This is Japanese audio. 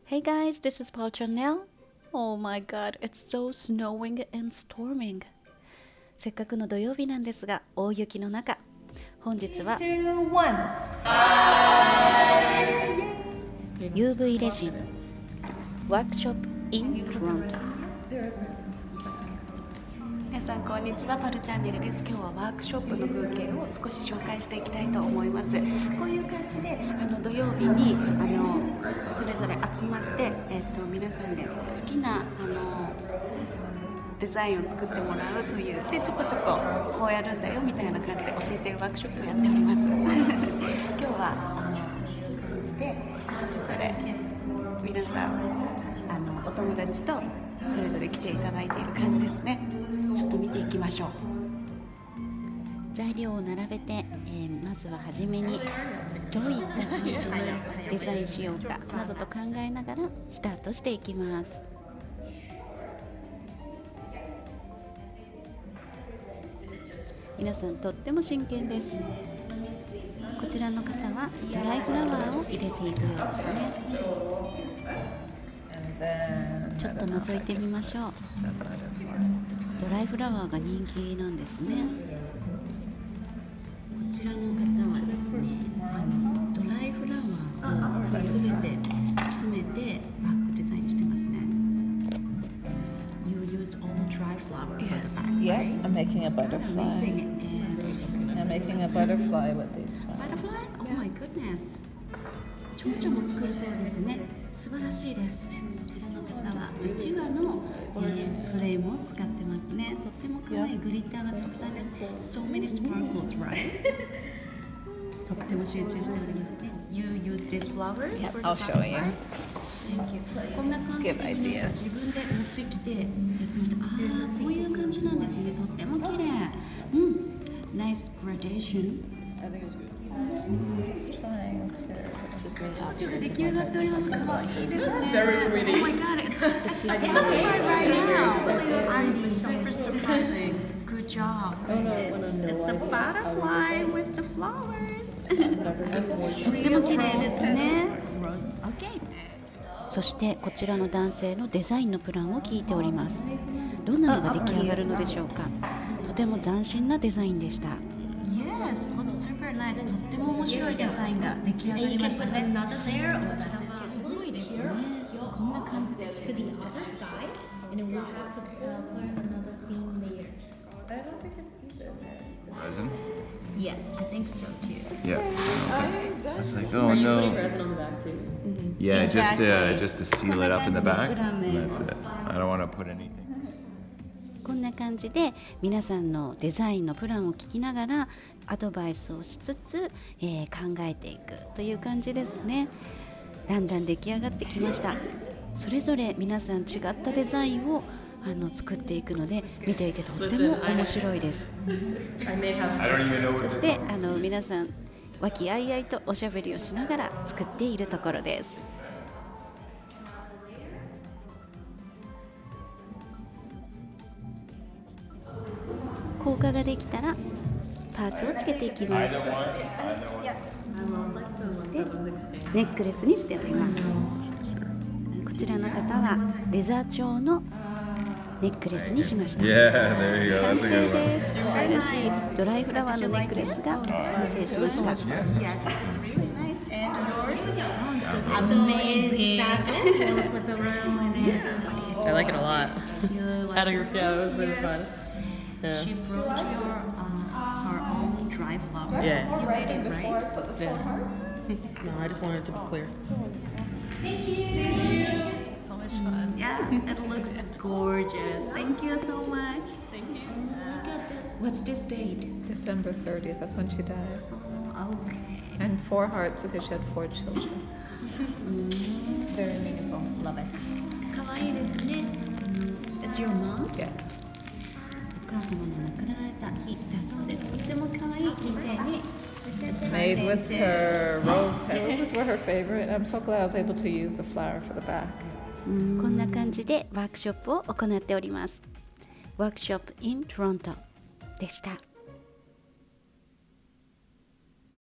Hey guys, this is Paul Chanel. Oh my god, it's so snowing and storming. せっかくの土曜日なんですが、大雪の中、本日は UVResin ワークショップ in Toronto。皆さんこんにちは、パルチャンネルです。今日はワークショップの風景を少し紹介していきたいと思います。こういう感じで土曜日にそれぞれ集まって、皆さんで好きなデザインを作ってもらうというでちょこちょここうやるんだよみたいな感じで教えているワークショップをやっております。今日はでそれ皆さんお友達とそれぞれ来ていただいている感じですね。ちょっと見ていきましょう。材料を並べて、まずは初めにどういった感じにデザインしようかなどと考えながらスタートしていきます。皆さんとっても真剣です。こちらの方はドライフラワーを入れていくようですね。ちょっと覗いてみましょう。ドライフラワーが人気なんですね。こちらの方はですね、ドライフラワーをすべて詰めてバッグデザインしてますね。You use all dry flower for the back, Yeah, right? I'm making a butterfly. I'm making a butterfly with these flowers. Butterfly? Oh my goodness. 蝶々も作るそうですね。素晴らしいです。こちらの方はうちわの、フレームを使ってますね。とっても可愛いグリッターがたくさんです。So many sparkles, right? とっても集中しておりますね。You use these flowers? Yeah, I'll show you. Thank you. こんな感じで自分で持ってきてやってました。こういう感じなんですね。とっても綺麗。Nice gradation. 蝶々が出来上がっております。可愛いですね。Oh my god, it's right now. I'm super surprising. Good job. It's a butterfly with the flowers. とっても綺麗ですね。Okay. そしてこちらの男性のデザインのプランを聞いております。どんなのが出来上がるのでしょうか。とても斬新なデザインでした。Yes, looks super nice. とっても面白いデザインが出来上がりましたね。こちらはすごいですね。こんな感じで作りました。Resin? Yeah, I think so too. Yeah. I was like, oh no. Yeah, just to seal it up in the back. That's it. I don't want to put anything. こんな感じで皆さんのデザインのプランを聞きながらアドバイスをしつつ、考えていくという感じですね。だんだん出来上がってきました。それぞれ皆さん違ったデザインを作っていくので見ていてとっても面白いです。そして皆さん和気あいあいとおしゃべりをしながら作っているところです。効果ができたらパーツをつけていきます。そしてネックレスにしております。こちらの方はレザー調のネックレスにしました。 Yeah, there you go. 完 That's a 成 good で one. す。可愛らしいドライフラワーのネックレスが完成しました。Amazing. I like it a lot. Yeah, it was really fun. Yeah. She brought her own dry flower. Yeah. You made it, right? Yeah. No, I just wanted it to be clear. Thank you. So much fun. Yeah, it looks gorgeous. Thank you so much. Thank you. Look at that. What's this date? December 30th, that's when she died. Okay. And 4 hearts because she had 4 children. Very meaningful. Love it. 可愛いですね。It's your mom? Yeah. お母様の亡くなられた日だそうです。とても可愛い綺麗に。It's made with her rose petals, which were her favorite. I'm so glad I was able to use the flower for the back. こんな感じでワークショップを行っております。ワークショップ in Toronto でした。